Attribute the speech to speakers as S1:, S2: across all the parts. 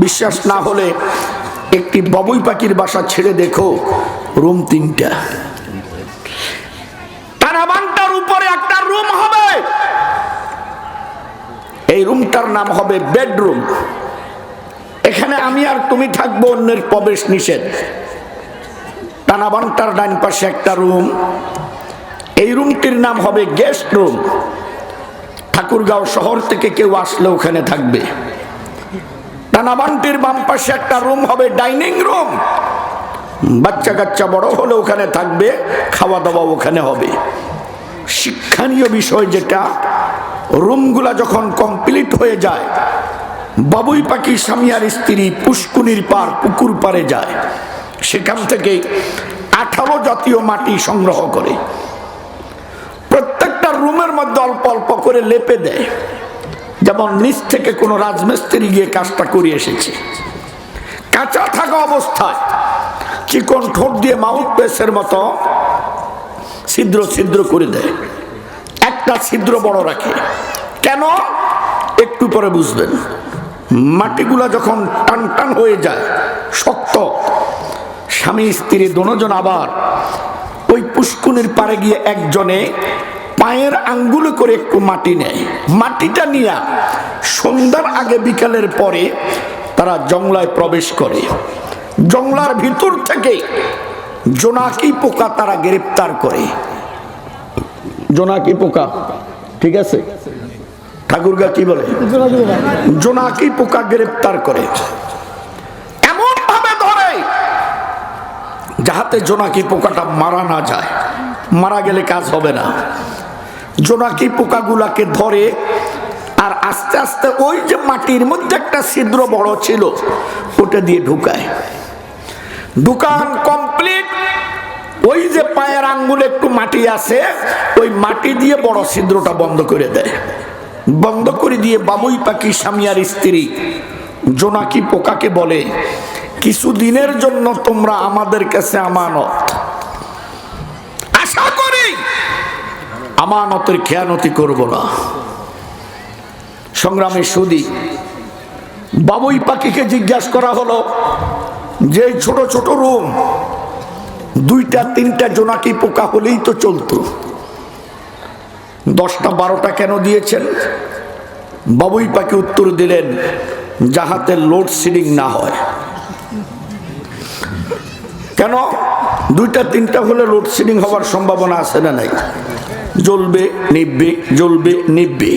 S1: বিশ্বাস না হলে একটি বাবুই পাখির বাসা ছেড়ে দেখো, রুম 3টা। তারাবানটার উপরে একটা রুম হবে, এই রুমটার নাম হবে বেডরুম। এখানে আমি আর তুমি থাকবো, অন্যের প্রবেশ নিষেধ। টানাবানটার ডান পাশে একটা রুম, এই রুমটির নাম হবে গেস্ট রুম। ঠাকুরগাঁও শহর থেকে কেউ আসলে ওখানে থাকবে। টানাবানটির বাম পাশে একটা রুম হবে ডাইনিং রুম, বাচ্চা কাচ্চা বড় হলে ওখানে থাকবে, খাওয়া দাওয়া ওখানে হবে। শিক্ষণীয় বিষয় যেটা, রুমগুলা যখন কমপ্লিট হয়ে যায়, বাবুই পাখি স্বামী আর স্ত্রী পুষ্কুনির পার পুকুর পারে যায়, সেখান থেকে 18 জাতীয় মাটি সংগ্রহ করে প্রত্যেকটা রুমের মধ্যে অল্প অল্প করে লেপে দেয়, যেমন নিচ থেকে কোনো রাজমিস্ত্রি গিয়ে কাজটা করে এসেছে। কাঁচা থাকা অবস্থায় চিকন ঠোঁট দিয়ে মাউথ পেসের মতো ছিদ্র ছিদ্র করে দেয়, একটা ছিদ্র বড় রাখে। কেন? একটু পরে বুঝবেন। মাটিগুলা যখন টান টান হয়ে যায়, শক্ত, স্বামী স্ত্রী দুজন আবার ওই পুষ্কুনির পারে গিয়ে একজনে পায়ের আঙ্গুলে করে একটু মাটি নেয়। মাটিটা নিয়ে সন্ধ্যার আগে বিকালের পরে তারা জংলায় প্রবেশ করে। জংলার ভিতর থেকে জোনাকি পোকা তারা গ্রেপ্তার করে। জোনাকি পোকা, ঠিক আছে? ঠাকুরগা কি বলে? জোনাকি পোকা গ্রেপ্তার করে, এমন ভাবে ধরে যাহাতে জোনাকি পোকাটা মারা না যায়। মারা গেলে কাজ হবে না। জোনাকি পোকাগুলাকে ধরে আর আস্তে আস্তে ওই যে মাটির মধ্যে একটা ছিদ্র বড় ছিল ওটা দিয়ে ঢুকায়। ঢুকান কমপ্লিট, ওই যে পায়ের আঙ্গুলে একটু মাটি আছে, ওই মাটি দিয়ে বড় ছিদ্রটা বন্ধ করে দেয়। বন্ধ করে দিয়ে বাবুই পাখি স্বামী আর স্ত্রী জোনাকি পোকাকে বলে, কিছুদিনের জন্য তোমরা আমাদের কাছে আমানত, আশা করি আমানতের খেয়ানতি করব না। সংগ্রামী সুধী, বাবুই পাখিকে জিজ্ঞাসা করা হলো যে ছোট ছোট রুম, 2টা 3টা জোনাকি পোকা হলেই তো চলতো, 10টা 12টা কেন দিয়েছেন? বাবুই পাখি উত্তর দিলেন, যাহাতে লোডশেডিং না হয়। কেন? 2টা 3টা হলে লোডশেডিং হওয়ার সম্ভাবনা আছে না নাই? জ্বলবে নিববে, জ্বলবে নিববে।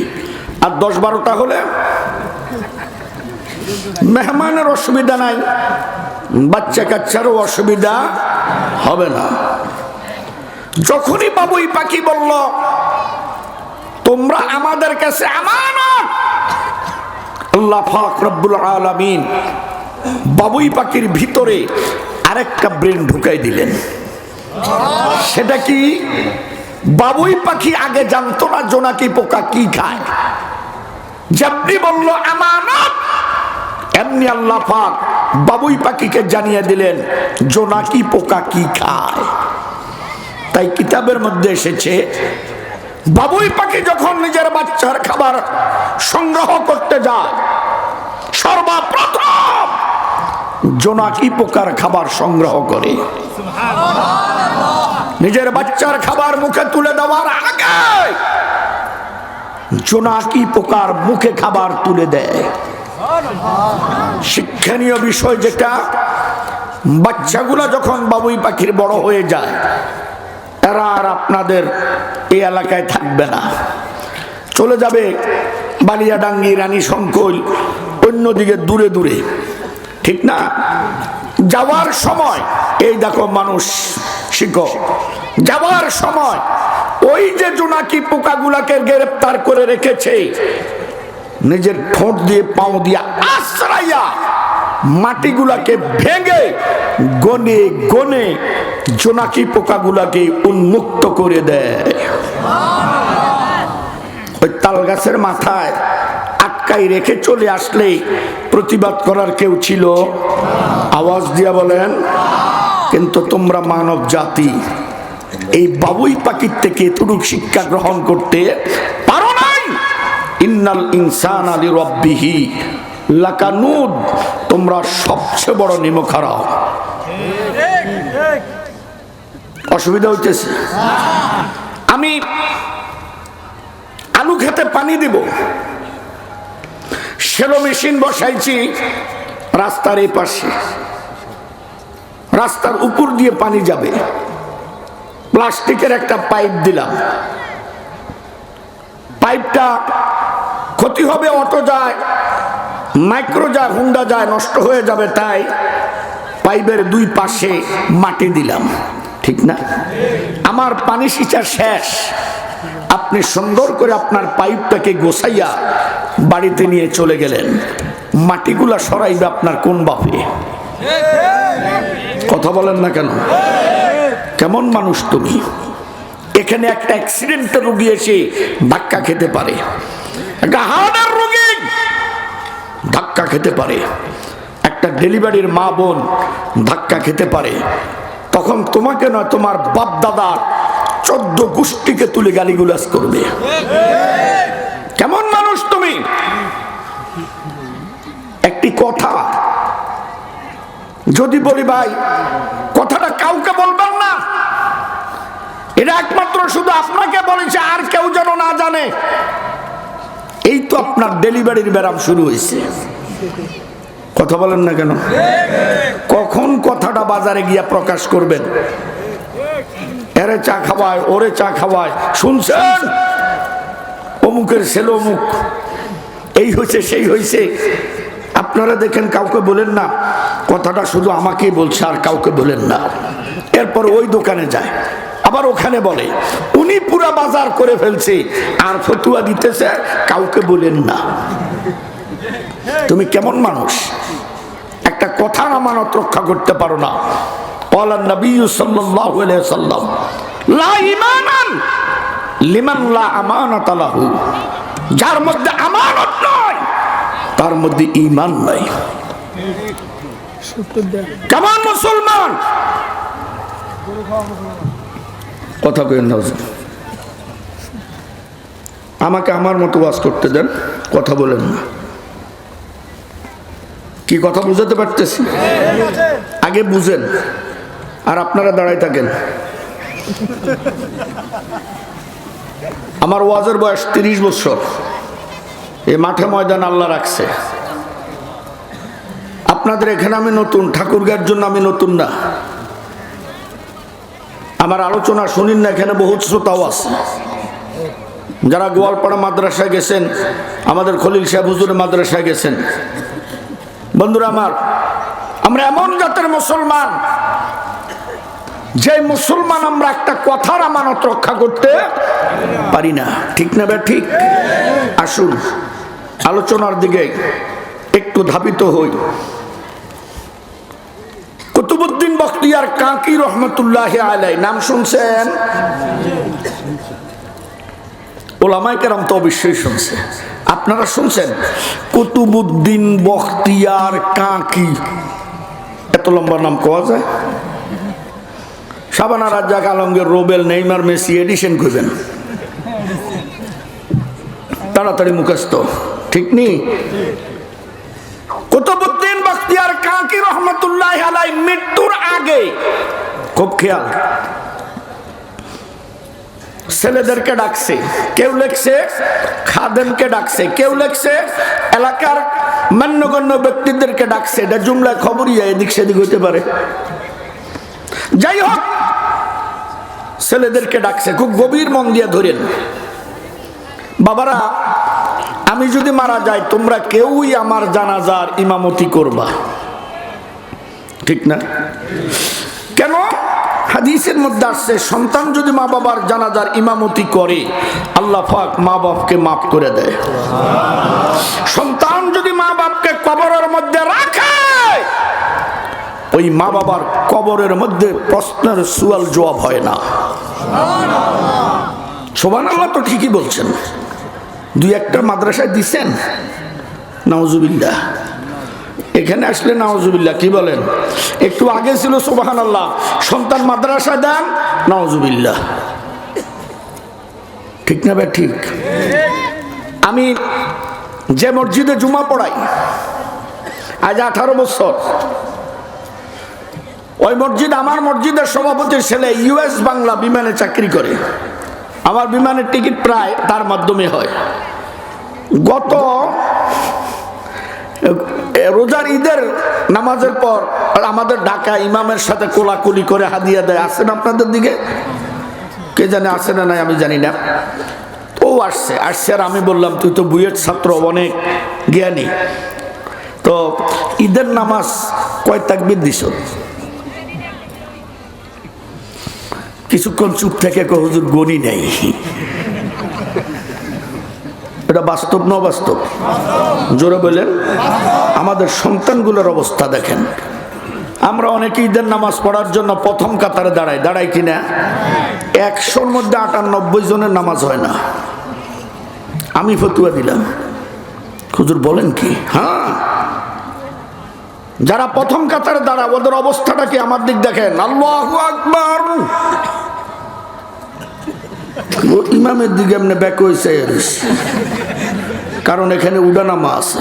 S1: আর 10-12টা হলে মেহমানের অসুবিধা নাই, বাচ্চা কাচ্চারও অসুবিধা হবে না। যখনই বাবুই পাখি বলল তোমরা আমাদের কাছে আমানত, আল্লাহ পাক রব্বুল আলামিন বাবুই পাখির ভিতরে আরেকটা ব্রেন ঢুকাই দিলেন। সেটা কি? বাবুই পাখি আগে জানতো না জোনাকি পোকা কি খায়। যেমনি বলল আমানত, এমনি আল্লাহ পাক বাবুই পাখিকে জানিয়ে দিলেন জোনাকি পোকা কি খায়। তাই কিতাবের মধ্যে এসেছে, বাবুই পাখি যখন নিজের বাচ্চার খাবার সংগ্রহ করতে যায়, সর্বপ্রথম জোনাকি পোকার খাবার সংগ্রহ করে। নিজের বাচ্চার খাবার মুখে তুলে দেওয়ার আগে জোনাকি পোকার মুখে খাবার তুলে দেয়। শিক্ষণীয় বিষয় যেটা, বাচ্চাগুলা যখন বাবুই পাখির বড় হয়ে যায়, এরা আর আপনাদের এই এলাকায় থাকবে না, চলে যাবে বালিয়াডাঙ্গি, রানী শঙ্কল, অন্যদিকে দূরে দূরে, ঠিক না? যাওয়ার সময় এই দেখো মানুষ শিখো, যাওয়ার সময় ওই যে জোনাকি পোকাগুলাকে গ্রেপ্তার করে রেখেছে, নিজের ঠোঁট দিয়ে পাও দিয়ে আশ্রাইয়া মাটিগুলাকে ভেঙে গনে গনে জোনাকি পোকাগুলাকে উন্মুক্ত করে দেয়। ওই তাল গাছের মাথায় আটকাই রেখে চলে আসলে প্রতিবাদ করার কেউ ছিল? আওয়াজ দিয়া বলেন। কিন্তু তোমরা মানব জাতি এই বাবুই পাখির থেকে এতটুকু শিক্ষা গ্রহণ করতে পারো নাই। ইন্নাল ইনসানা লিরাব্বিহি লাকানুদ, তোমরা সবচেয়ে বড় নিমখারা। অসুবিধা হইতেছে? আমি আলু খেতে পানি দিব, সেলো মেশিন বসাইছি রাস্তার এই পাশে, রাস্তার উপর দিয়ে পানি যাবে, প্লাস্টিকের একটা পাইপ দিলাম, পাইপটা ক্ষতি হবে, অটো যায়, মাইক্রো যায়, হুন্ডা যায়, নষ্ট হয়ে যাবে, তাই পাইপের দুই পাশে মাটি দিলাম, ঠিক না? আমার পানি সিঁচা শেষ, আপনি সুন্দর করে আপনার পাইপটাকে গোছাইয়া বাড়িতে নিয়ে চলে গেলেন, মাটিগুলা সরাইবে আপনার কোন বাপে? কথা বলেন না কেন? কেমন মানুষ তুমি? এখানে একটা অ্যাক্সিডেন্টের রোগী এসে ধাক্কা খেতে পারে, একটা হার্টের রোগী ধাক্কা খেতে পারে, একটা ডেলিভারির মা বোন ধাক্কা খেতে পারে, তখন তোমাকে নয় তোমার বাপ দাদার 14 গোষ্ঠীকে তুলে গালিগুলাজ করবে। কেমন মানুষ তুমি? একটি কথা যদি বলি ভাই, কথাটা কাউকে বলবেন না, এটা একমাত্র শুধু আপনাকে বলেছে, আর কেউ যেন না জানে। এই তো আপনার ডেলিভারির ব্যারাম শুরু হয়েছে। কথা বলেন না কেন? কখন কথাটা বাজারে গিয়া প্রকাশ করবেন? এরে চা খাওয়ায়, ওরে চা খাওয়ায়, শুনছেন অমুকের ছেলে অমুক এই হয়েছে সেই হয়েছে, আপনারা দেখেন কাউকে বলেন না, কথাটা শুধু আমাকেই বলছে আর কাউকে বলেন না। এরপর ওই দোকানে যায়, আবার ওখানে বলে উনি পুরা বাজার করে ফেলছে আর ফতুয়া দিতেছে, কাউকে বলেন না। তুমি কেমন মানুষ? একটা কথার আমানত রক্ষা করতে পারো না। ক্বালা নবী সাল্লাল্লাহু আলাইহি ওয়াসাল্লাম লা ঈমানান লিমান লা আমানাতা লাহু, যার মধ্যে আমানত নাই তার মধ্যে ঈমান নাই। কেমন মুসলমান? কথা কইেন না, আমাকে আমার মতো ওয়াজ করতে দেন, কথা বলেন না। কি কথা বুঝাতে পারতেছি? আগে বুঝেন আর আপনারা দাঁড়াই থাকেন। আমার ওয়াজের বয়স 30 বছর। এই মাঠে ময়দান আল্লাহ রাখছে। আপনাদের এখানে আমি নতুন, ঠাকুরগাঁর জন্য আমি নতুন না। আমার আলোচনা শুনিন না, এখানে বহুত শ্রোতাও আছে। যারা গোয়ালপাড়া মাদ্রাসায় গেছেন, আমাদের খলিল সাহেব হুজুরের মাদ্রাসায় গেছেন, বন্ধুরা আমার, আমরা এমন জাতের মুসলমান, যে মুসলমান আমরা একটা কথার আমানত রক্ষা করতে পারি না। ঠিক না? ঠিক। আসুন আলোচনার দিকে একটু ধাবিত হই। কুতুবউদ্দিন বখতিয়ার কাকি রহমতুল্লাহ আলাইহি নাম শুনছেন? ওলামায়ে কেরাম তো অবশ্যই শুনছে। আপনারা শুনছেন? কুতুবউদ্দিন বখতিয়ার কাকি, এত লম্বা নাম কোয়া যায়? শাবানা রাজ্জাক, আলমগীর, রোবেল, নেইমার, মেসি এডিশন করবেন, তাড়াতাড়ি মুখস্থ, ঠিক নি? কুতুবউদ্দিন বখতিয়ার কাকি রহমতুল্লাহ আলাইহি মৃত্যুর আগে, খুব খেয়াল, ছেলেদেরকে ডাকছে, কেউ লেখছে খাদেমকে ডাকছে, কেউ লেখছে এলাকার মান্যগণ্য ব্যক্তিদেরকে ডাকছে। এটা জুমলায় খবরই এদিক সেদিক হইতে পারে। যাই হোক, ছেলেদেরকে ডাকছে, খুব গভীর মন দিয়ে ধরেন। বাবারা, আমি যদি মারা যাই, তোমরা কেউই আমার জানাজার ইমামতি করবা, ঠিক না? কেন? হাদিসের মধ্যে আসছে, সন্তান যদি মা বাবার জানাজার ইমামতি করে, আল্লাহ পাক মা বাপকে মাফ করে দেয়। সন্তান যদি মা বাপকে কবরের মধ্যে রাখে, ওই মা বাবার কবরের মধ্যে প্রশ্নের সুয়াল জবাব হয় না। সুবহানাল্লাহ তো ঠিকই বলছেন। দুই একটা মাদ্রাসায় দিছেন, নাউজুবিল্লাহ। এখানে আসলে নাউজুবিল্লাহ কি বলেন? একটু আগে ছিল সুবহানাল্লাহ, সন্তান মাদ্রাসায় দেন, নাউজুবিল্লাহ। ঠিক না ভাই? ঠিক। আমি যে মসজিদে জুমা পড়াই, আজ 18 বছর। ওই মসজিদ আমার মসজিদের সভাপতির ছেলে ইউএস বাংলা বিমানে চাকরি করে। আমার বিমানের টিকিট প্রায় তার মাধ্যমে হয়। গত রোজার ঈদের নামাজের পর আমাদের ঢাকা ইমামের সাথে কোলাকুলি করে হাদিয়া দেয়। আসেন আপনাদের দিকে? কে জানে আসে না নাই আমি জানি না। ও আসছে আর আমি বললাম তুই তো বুয়েট ছাত্র, অনেক জ্ঞানী, তো ঈদের নামাজ কয় তাকবীর দিছ? কিছুক্ষণ চুপ থেকে হুজুর গনি নেই। এটা বাস্তব না অবাস্তব? জোরে বলেন। আমাদের সন্তানগুলোর অবস্থা দেখেন। আমরা অনেকে ঈদের নামাজ পড়ার জন্য প্রথম কাতারে দাঁড়াই কিনা? 100-র মধ্যে 98 জনের নামাজ হয় না। আমি ফতুয়া দিলাম, হুজুর বলেন কি? হ্যাঁ, যারা প্রথম কাতারে দাঁড়ায় ওদের অবস্থাটা কি আমার দিক দেখেন। আল্লাহু আকবার। ইমামের দিকে এমনি ব্যাক হয়েছে, কারণ এখানে উঠানামা আছে।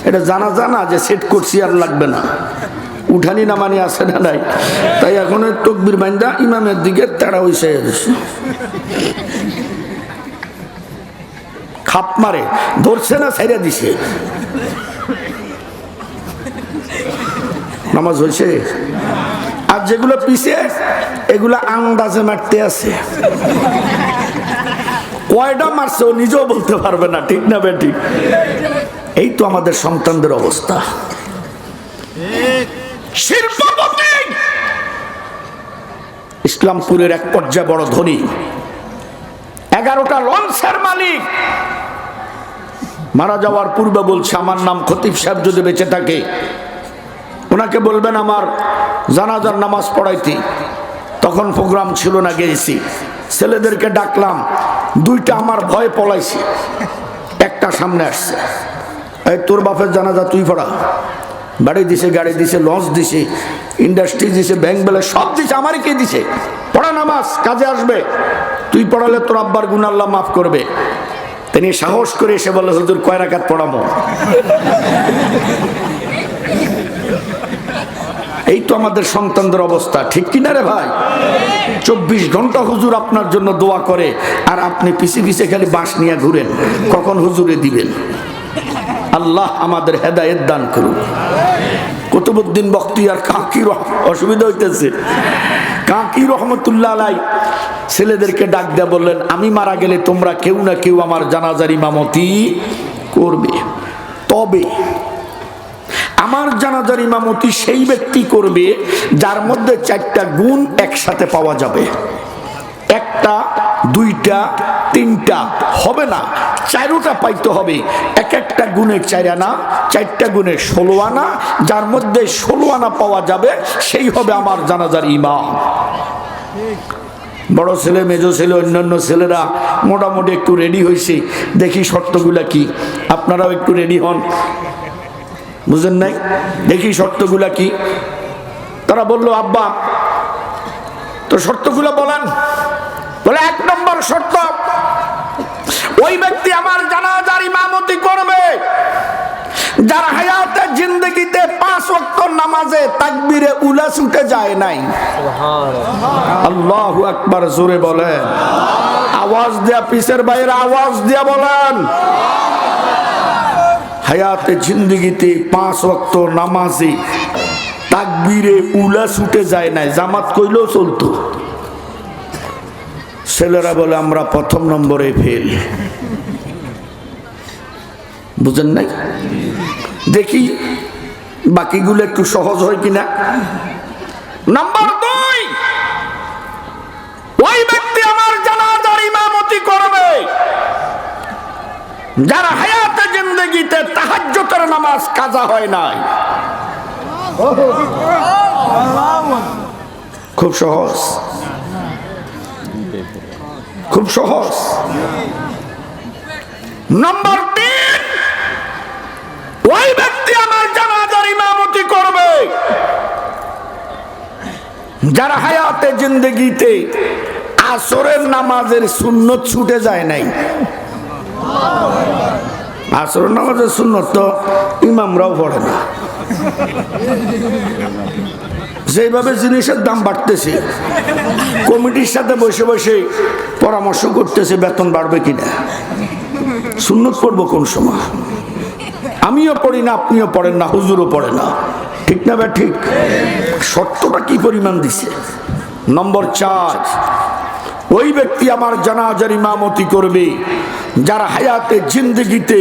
S1: এটা জানা যে সেট করছি আর লাগবে না, উঠানি নামানি আছে না নাই, তাই এখন তকবির বান্দা ইমামের দিকে তেড়া হয়েছে। খাপ মারে ধরছে না, ছেড়ে দিছে, নামাজ হয়েছে। আর যেগুলো পিছে এগুলো আন্দাজে মারতে আছে। কয়টা মারছে ও নিজেও বলতে পারবে না, ঠিক না বেটি? এই তো আমাদের সন্তানদের অবস্থা। শিল্পপতি ইসলামপুরের এক পর্যায়ে বড় ধনী, 11টা লঞ্চের মালিক, মারা যাওয়ার পূর্বে বলছে আমার নাম খতিব সাহেব যদি বেঁচে থাকে ওনাকে বলবেন আমার জানাজার নামাজ পড়াইতে। তখন প্রোগ্রাম ছিল না, গেছি, ছেলেদেরকে ডাকলাম, 2টা আমার ভয়ে পলাইছে, একটা সামনে আসছে, এই তোর বাপের জানাজা তুই পড়া। বাড়ি দিছে, গাড়ি দিছে, লঞ্চ দিছে, ইন্ডাস্ট্রি দিছে, ব্যাংক ব্যালেন্স সব দিছে, আমারই কে দিছে। পড়া নামাজ, কাজে আসবে, তুই পড়ালে তোর আব্বার গুনাহ আল্লাহ মাফ করবে। তিনি সাহস করে এসে বলে হুজুর কয় রাকাত পড়ামো? এই তো আমাদের সন্তানদের অবস্থা, ঠিক কিনা রে ভাই? 24 ঘন্টা হুজুর আপনার জন্য দোয়া করে, আর আপনি পিছে পিছে খালি বাঁশ নিয়ে ঘুরেন, কখন হুজুরে দিবেন। আল্লাহ আমাদের হেদায়েত দান করুন। কুতুবউদ্দিন বখতিয়ার কাকি অসুবিধা হইতেছে, কাকি রহমতুল্লাহ আলাই ছেলেদেরকে ডাক দেয়া বললেন আমি মারা গেলে তোমরা কেউ না কেউ আমার জানাজার ইমামতি করবে, তবে আমার জানাজার ইমামতি সেই ব্যক্তি করবে যার মধ্যে 4টা গুণ একসাথে পাওয়া যাবে। 1টা 2টা 3টা হবে না, 4টা পাইতে হবে। একটা গুণে 4 আনা, 4টা গুণে 16 আনা, যার মধ্যে 16 আনা পাওয়া যাবে সেই হবে আমার জানাজার ইমাম। বড় ছেলে, মেজো ছেলে, অন্যান্য ছেলেরা মোটামুটি একটু রেডি হয়েছে, দেখি শর্তগুলা কি, আপনারাও একটু রেডি হন। বুঝেন নাই? দেখি শর্তগুলা কি। তারা বলল আব্বা তো শর্তগুলো বলেন। বলে 1 নম্বর শর্ত, ওই ব্যক্তি আমার জানাজার ইমামতি করবে যার হায়াতে জিন্দেগিতে 5 ওয়াক্ত নামাজে তাকবীরে উলা ছুটে যায় নাই। আল্লাহু আকবার, জোরে বলেন, আওয়াজ দেয়া, পিসের বাইরে আওয়াজ দেয়া বলেন। হায়াতে জিন্দেগিতে 5 ওয়াক্ত নামাজে তাকবীরে উলা ছুটে যায় নাই, জামাত কইলেও চলতো। ছেলেরা বলে আমরা 1ম নম্বরে ফেল। বুঝেন নাই? দেখি বাকিগুলো একটু সহজ হয় কিনা। নাম্বার 2, ওই ব্যক্তি আমার জানাজার ইমামতি করবে যারা হায়াতে জিন্দেগিতে তাহাজ্জুদের নামাজ কাজা হয় নাই। খুব সহজ, খুব সহজ। নম্বর 3, ওই ব্যক্তি আমার জানাজার ইমামতি করবে যারা হায়াতে জিন্দেগিতে আসরের নামাজের সুন্নত ছুটে যায় নাই। আসরের নামাজের সুন্নত তো ইমামরাও পড়ে না, যেভাবে জিনিসের দাম বাড়তেছে, কমিটির সাথে বসে বসে পরামর্শ করতেছে বেতন বাড়বে কিনা, সুন্নত পড়বো কোন সময়। আমিও পড়ি না, আপনিও পড়েন না, হুজুরও পড়ে না, ঠিক না ভাই? ঠিক। শর্তটা কি পরিমাণ দিছে? নম্বর 4, ওই ব্যক্তি আমার জানাজার ইমামতি করবে যার হায়াতে জিন্দেগিতে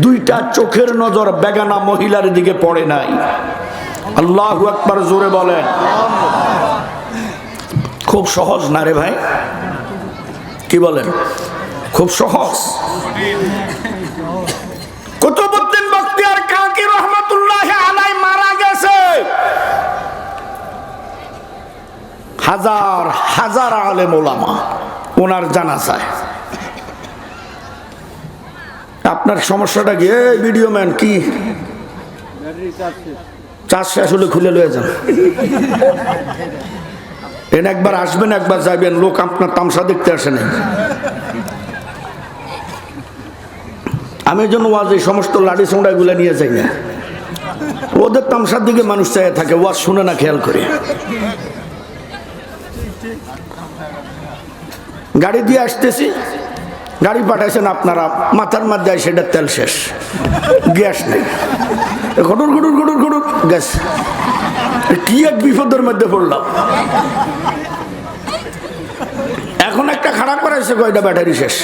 S1: 2টা চোখের নজর বেগানা মহিলার দিকে পড়ে নাই। আল্লাহু আকবার, জোরে বলেন। খুব সহজ না রে ভাই? কি বলেন? খুব সহজ। কুতুবউদ্দিন বখতিয়ার কাকি রহমাতুল্লাহ আলাইহি মারা গেছে। হাজার হাজার আলেম ওলামা ওনার জানাজায়। আপনার সমস্যাটা কি? এই ভিডিও ম্যান, কি চাষ শেষ হলে খুলে লয়ে যান। এন একবার আসবেন, একবার যাবেন, লোক আপনার তামসা দেখতে আসে নাই। আমি এই জন্য ওয়াজ এই সমস্ত লাঠি সোঁড়া গুলা নিয়ে যাই না। ওদের তামসার দিকে মানুষ চাইয়া থাকে, ওয়াজ শুনে না খেয়াল করে। গাড়ি দিয়ে আসতেছি, গাড়ি পাঠাইছেন আপনারা, মাথার মধ্যে সেটা তেল শেষ, গ্যাস নেই, ঘটুর ঘটুর ঘটুর ঘটুর গ্যাস। কি এক বিপদের মধ্যে পড়লাম। এখন একটা খারাপ করাইছে, কয়টা ব্যাটারি শেষ।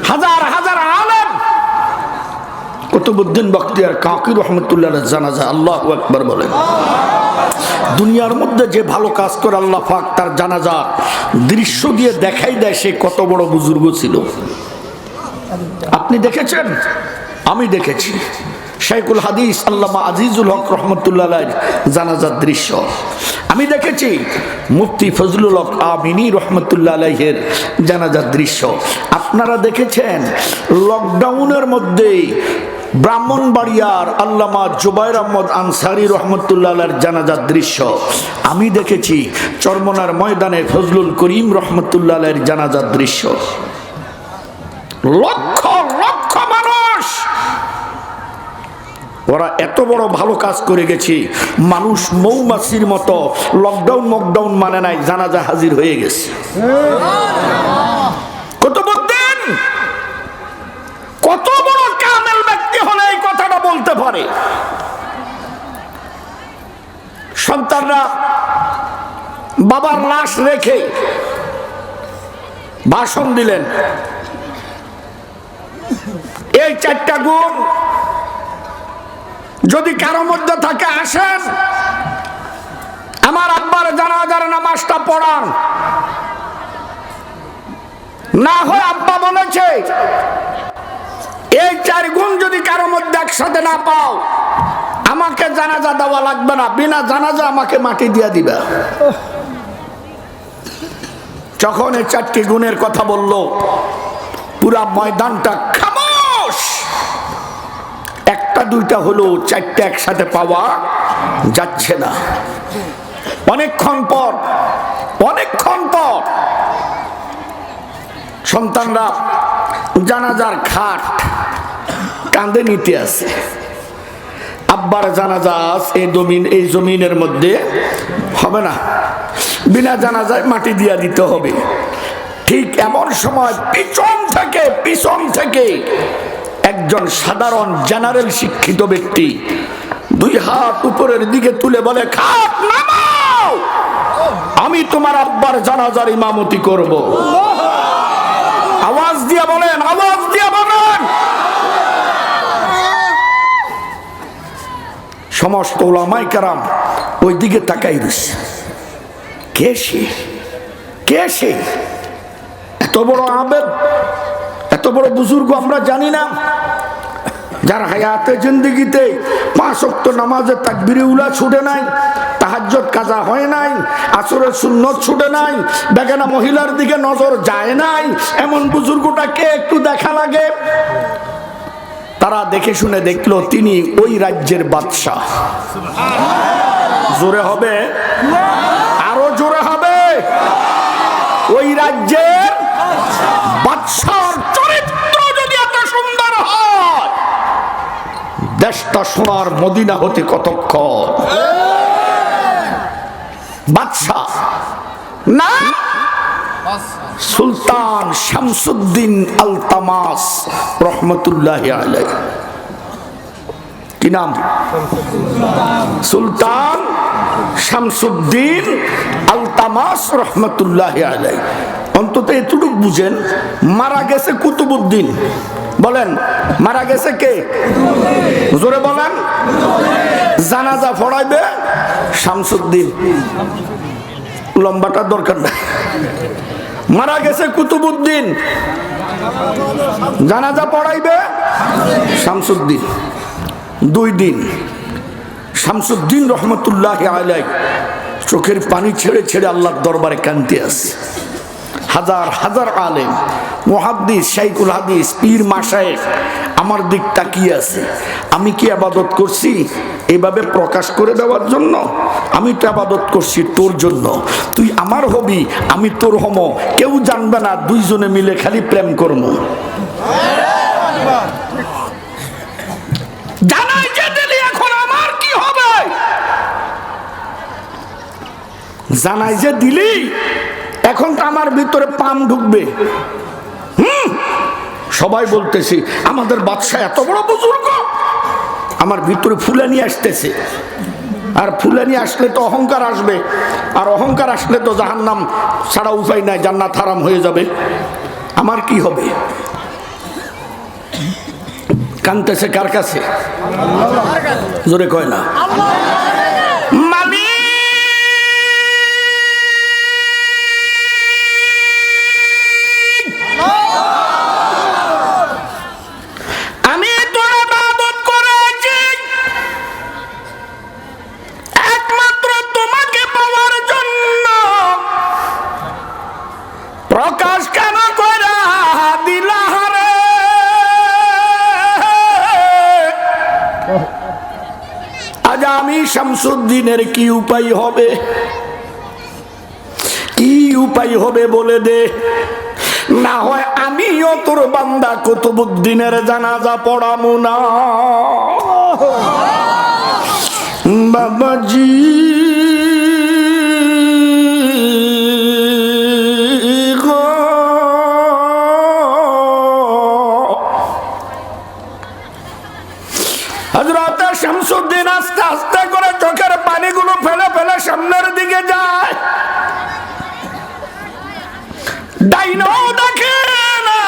S1: হাজার হাজার আলেম কুতুবউদ্দিন বখতিয়ার কাকি রহমাতুল্লাহ জানাজা। আল্লাহু আকবার বলেন। দুনিয়ার মধ্যে যে ভালো কাজ করে আল্লাহ পাক তার জানাজা দৃশ্য দিয়ে দেখাই দেয় সে কত বড় বুজুর্গ ছিল। আপনি দেখেছেন? আমি দেখেছি। শাইখুল হাদিস আল্লামা আজিজুল হক রহমতুল্লাহ আলাইহির জানাজার দৃশ্য আমি দেখেছি। মুফতি ফজলুল হক আমিনী রহমতুল্লাহ আলাইহির জানাজার দৃশ্য আপনারা দেখেছেন। লকডাউনের মধ্যে ব্রাহ্মণবাড়িয়ার আল্লামা জুবাইর আহমদ আনসারী রহমতুল্লাহ আলাইহির জানাজার দৃশ্য আমি দেখেছি। চরমনার ময়দানে ফজলুল করিম রহমতুল্লাহ আলাইহির জানাজার দৃশ্য। লক্ষ লক্ষ মানুষ, ওরা এত বড় ভালো কাজ করে গেছে। মানুষ মৌমাছির মতো লকডাউন মানে নাই, জানাজা হাজির হয়ে গেছে। কুতুবউদ্দিন কত বড় কামেল ব্যক্তি হলে এই কথাটা বলতে পারে? সন্তানরা বাবার লাশ রেখে ভাষণ দিলেন, এই 4টা গুণ যদি কারো মধ্যে থাকে আসেন, আমার আব্বার জানাজার নামাজটা পড়ান। না হয় আব্বা বলেছে এই 4 গুণ যদি কারো মধ্যে একসাথে না পাও, আমাকে জানাজা দেওয়া লাগবে না, বিনা জানাজা আমাকে মাটি দিয়ে দিবা। যখন এই 4টি গুণের কথা বলল, পুরা ময়দানটা খামোশ। 1টা 2টা হলো, 4টা একসাথে পাওয়া যাচ্ছে না। অনেকক্ষণ পর সন্তানরা জানাজার খাট কাঁধে নিতে আসে। আব্বার জানাজা এই জমিনের মধ্যে হবে না, বিনা জানাজায় মাটি দিয়া দিতে হবে। ঠিক এমন সময় পিছন থেকে একজন সাধারণ জেনারেল শিক্ষিত ব্যক্তি 2 হাত উপরের দিকে তুলে বলে, খাট নামাও, আমি তোমার আব্বার জানাজার ইমামতি করব। আওয়াজ দিয়ে বলেন, আওয়াজ দিয়ে বলেন। সমস্ত উলামায়ে কেরাম ওই দিকে তাকাই রয়েছে। কে সে? এত বড় আবেদ, এত বড় বুজুর্গ আমরা জানি না, যার হায়াতে জিন্দেগিতে 5 ওয়াক্ত নামাজের তাকবীরে উলা ছুটে নাই, তাহাজ্জুদ কাজা হয় নাই, আসরের সুন্নত ছুটে নাই, বেগানা মহিলার দিকে নজর যায় নাই, এমন বুজুর্গটাকে একটু দেখা লাগে। তারা দেখে শুনে দেখলো তিনি ওই রাজ্যের বাদশা। জোরে হবে, আরো জোরে হবে। ওই রাজ্যের বাদশার চরিত্র ফেরেশতা সোনার মদিনা হতে কতক্ষণ? বাদশাহ না, সুলতান শামসুদ্দিন আলতামাস রহমতুল্লাহি আলাইহি। কি নাম? সুলতান শামসুদ্দিন আলতামাস রহমতুল্লাহি আলাইহি। অন্তত এতটুকু বুঝেন, মারা গেছে কুতুবউদ্দিন। বলেন, মারা গেছে কে? জোরে বলেন। জানাজা পড়াইবে শামসুদ্দিন। লম্বাটা দরকার নাই। মারা গেছে কুতুবউদ্দিন, জানাজা পড়াইবে শামসুদ্দিন। 2 দিন শামসুদ্দিন রহমতুল্লাহি আলাইহি চোখের পানি ছেড়ে ছেড়ে আল্লাহর দরবারে কাঁদতে আছে। হাজার হাজার আলেম, মুহাদ্দিস, শাইখুল হাদিস, পীর মাশায়েখ আমার দিক তাকিয়ে আছে। আমি কি ইবাদত করছি এভাবে প্রকাশ করে দেওয়ার জন্য? আমি তো ইবাদত করছি তোর জন্য। তুই আমার হবি, আমি তোর হম, কেউ জানবে না, 2 জনে মিলে খালি প্রেম করবো। জানাই যে দিলি, এখন আমার কি হবে? জানাই যে দিলি, এখন তো আমার ভিতরে পাম ঢুকবে। সবাই বলতেছি আমাদের বাদশা এত বড় বুজুর্গ, আমার ভিতরে ফুলানি আসতেছে। আর ফুলানি আসলে তো অহংকার আসবে, আর অহংকার আসলে তো জাহান্নাম ছাড়া উপায় নাই, জান্নাত হারাম হয়ে যাবে। আমার কি হবে? কানতেছে কার কাছে? জোরে কয় না। প্রকাশ কেন কইরা দিলা রে? আজ আমি শামসুদ্দিনের কি উপায় হবে? কি উপায় হবে বলে দে, না হয় আমিও তোর বান্দা কুতুবউদ্দিনের জানাজা পড়ামু না। বাবাজি হযরত শামসুদ্দিন আস্তে আস্তে করে চোখের পানিগুলো ফেলে ফেলে সামনের দিকে যায়। ডাইনেও দেখে না,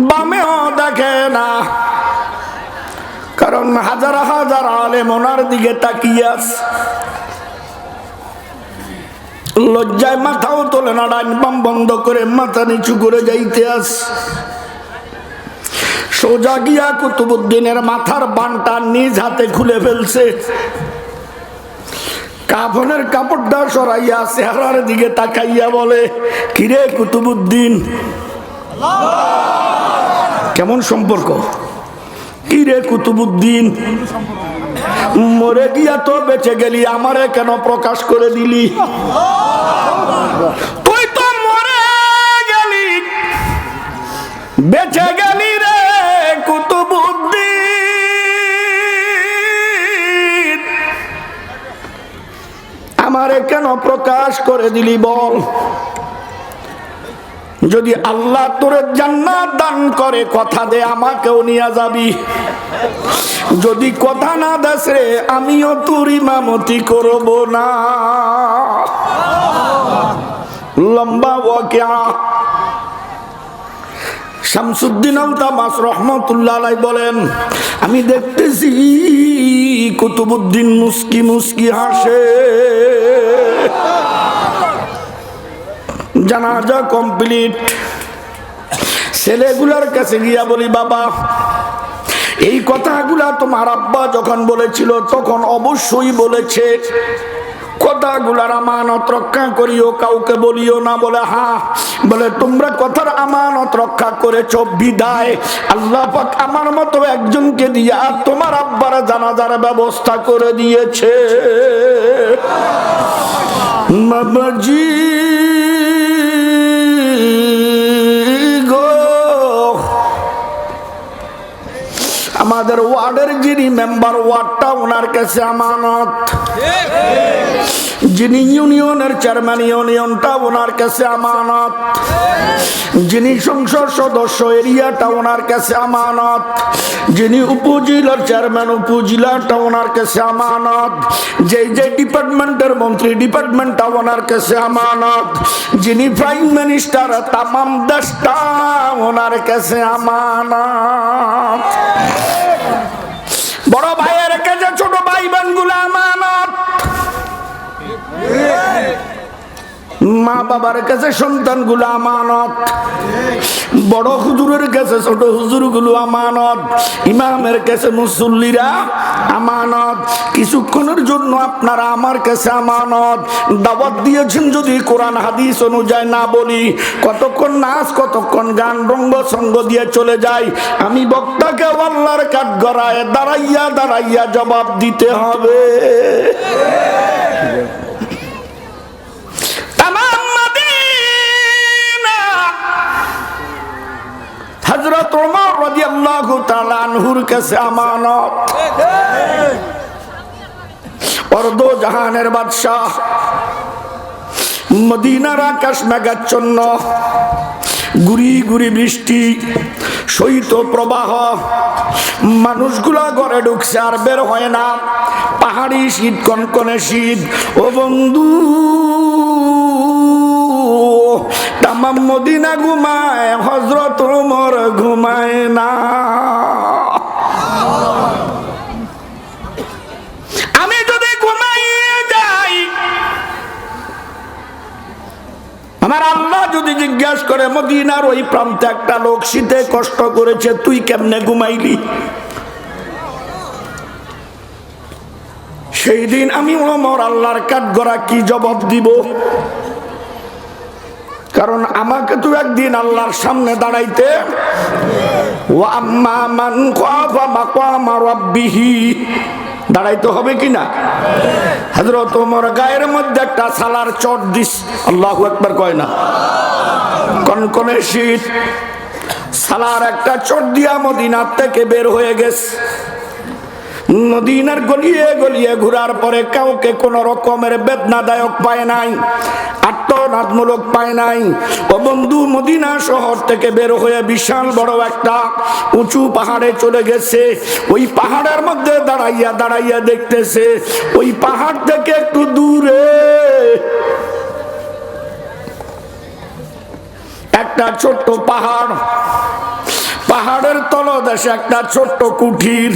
S1: বামেও দেখে না, কারণ হাজার হাজার আলেম ওনার দিকে তাকিয়ে আছে। লজ্জায় মাথাও তোলে না, ডাইন বাম বন্ধ করে মাথা নিচু করে যাইতে আস। সোজা গিয়া কুতুবউদ্দিনের মাথার বানটা নিজ হাতে খুলে ফেলছে। কাফনের কাপড়টা সরাইয়া চেহারার দিকে তাকাইয়া বলে, কিরে কুতুবউদ্দিন? কেমন সম্পর্ক? কিরে কুতুবউদ্দিন, মরে গিয়া তো বেঁচে গেলি, আমারে কেন প্রকাশ করে দিলি? তুই তো মরে গেলি, বেঁচে গেলি রে কুতুবউদ্দিন, আমারে কেন প্রকাশ করে দিলি বল? যদি আল্লাহ তোর জান্নাত দান করে কথা দে আমাকেও নিয়ে যাবি, যদি কথা না দেস রে আমিও তোর ইমামতি করব না। লম্বা ওয়াকিয়া। শামসুদ্দিন আলতামাস রহমতুল্লাহ আলাইহি বলেন, আমি দেখতেছি কুতুবউদ্দিন মুস্কি মুস্কি হাসে। জানাজা কমপ্লিট। ছেলেগুলার কাছে গিয়া বলি, বাবা এই কথাগুলা তোমার আব্বা যখন বলেছিল তখন অবশ্যই বলেছে, কথাগুলার আমানত রক্ষা করিও, কাউকে বলিও না। বলে হ্যাঁ। বলে তোমরা কথার আমানত রক্ষা করেছো বিদায় আল্লাহ পাক আমার মতো একজনকে দিয়া তোমার আব্বার জানাজার ব্যবস্থা করে দিয়েছে। বাবাজি আমার আমাদের ওয়ার্ডের যিনি মেম্বার ওয়ার্ডটা ওনার কাছে আমানত, যিনি ইউনিয়নের চেয়ারম্যান ইউনিয়নটা ওনার কাছে আমানত, যিনি সংসদ সদস্য এরিয়াটা ওনার কাছে আমানত, যিনি উপজেলার চেয়ারম্যান উপজেলাটা ওনার কাছে আমানত, যে যে ডিপার্টমেন্টের মন্ত্রী ডিপার্টমেন্টটা ওনার কাছে আমানত, যিনি প্রাইম মিনিস্টার তামাম দেশটা ওনার কাছে আমানত। বড় ভাইয়ের কাছে ছোট ভাই বোনগুলো আমানত, মা বাবার কাছে সন্তানগুলো আমানত, বড় হুজুরের কাছে ছোট হুজুরগুলো আমানত, ইমামের কাছে মুসল্লিরা আমানত। কিছুক্ষণের জন্য আপনারা আমার কাছে আমানত। দাওয়াত দিয়েছেন যদি কোরআন হাদিস অনুযায়ী না বলি, কতক্ষণ নাচ কতক্ষণ গান রঙ্গ সঙ্গ দিয়ে চলে যায়। আমি বক্তাকে আল্লাহর কাঠগড়ায় দাঁড়াইয়া দাঁড়াইয়া জবাব দিতে হবে। হযরত ওমর রাদিয়াল্লাহু তাআলা আনহুর কাছে আমানত। অর্ধ জাহানের বাদশাহ, মদিনার আকাশ মেঘাচ্ছন্ন, গুড়ি গুড়ি বৃষ্টি, শৈত প্রবাহ, মানুষগুলা ঘরে ঢুকছে আর বের হয় না। পাহাড়ি শীত, কনকনে শীত। ও বন্ধু, তামাম মদিনা ঘুমায়, হযরত ওমর ঘুমায় না। আমি যদি ঘুমাইয়ে যাই, আমার আল্লাহ যদি জিজ্ঞাসা করে মদিনার ওই প্রান্তে একটা লোক শীতে কষ্ট করেছে, তুই কেমনে ঘুমাইলি? সেই দিন আমি ওমর আল্লাহর কাঠগড়া কি জবাব দিব? কারণ আমাকে তো একদিন আল্লাহর সামনে দাঁড়াইতে। ওয়া আম্মা মান খাফা মাকামা রাব্বিহি, দাঁড়াইতে হবে কিনা? হযরত ওমর গায়ের মধ্যে একটা সালার চট দিস, আল্লাহু আকবার কয় না? কনকনে শীত, সালার একটা চট দিয়া মদিনা থেকে বের হয়ে গেছে। মদিনার গলিয়ে গলিয়ে ঘুরার পরে কাউকে কোন রকমের বেদনাদায়ক পায় নাই, আত্মনাদমূলক পায় নাই। ও বন্ধু, মদিনা শহর থেকে বের হয়ে বিশাল বড় একটা উঁচু পাহাড়ে চলে গেছে। ওই পাহাড়ের মধ্যে দাঁড়াইয়া দাঁড়াইয়া দেখতেছে, ওই পাহাড় থেকে একটু দূরে একটা ছোট্ট পাহাড়, পাহাড়ের তলদেশে একটা ছোট্ট কুঠির,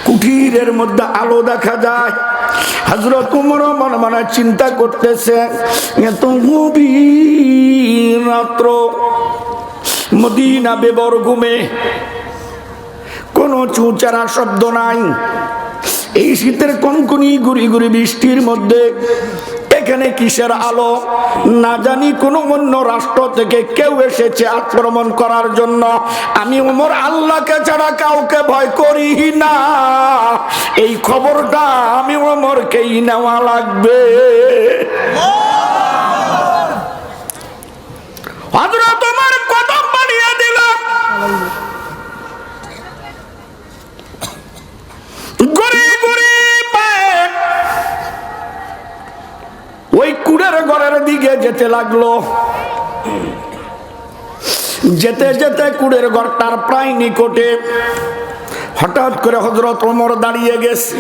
S1: কুঠিরের মধ্যে আলো দেখা যায়। হযরত ওমর মনে মনে চিন্তা করতেছে, এত গভীর রাত্র, মদিনা বেবর ঘুমে, কোনো চুঁচারা শব্দ নাই। এই শীতের কনকনি গুড়ি গুড়ি বৃষ্টির মধ্যে এখানে কিসের আলো? না জানি কোন অন্য রাষ্ট্র থেকে কেউ এসেছে আক্রমণ করার জন্য। আমি ওমর আল্লাহকে ছাড়া কাউকে ভয় করি না। এই খবরটা আমি ওমরকেই নেওয়া লাগবে। হযরত ওমর কদম বাড়িয়ে দিল, ওই কুড়ের ঘরের দিকে যেতে লাগলো। যেতে যেতে কুড়ের ঘরটার প্রায় নিকটে হঠাৎ করে হযরত ওমর দাঁড়িয়ে গেছে।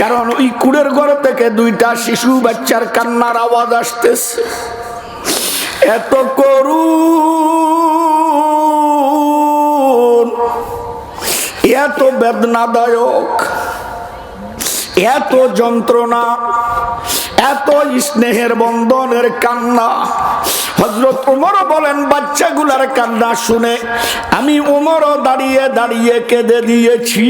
S1: কারণ ওই কুড়ের ঘর থেকে দুইটা শিশু বাচ্চার কান্নার আওয়াজ আসতেছে। এত করুণ, এত বেদনাদায়ক, এত যন্ত্রণা, এত স্নেহের বন্ধনের কান্না। হযরত ওমর বলেন, বাচ্চাগুলার কান্না শুনে আমি ওমরও দাঁড়িয়ে দাঁড়িয়ে কেঁদে দিয়েছি।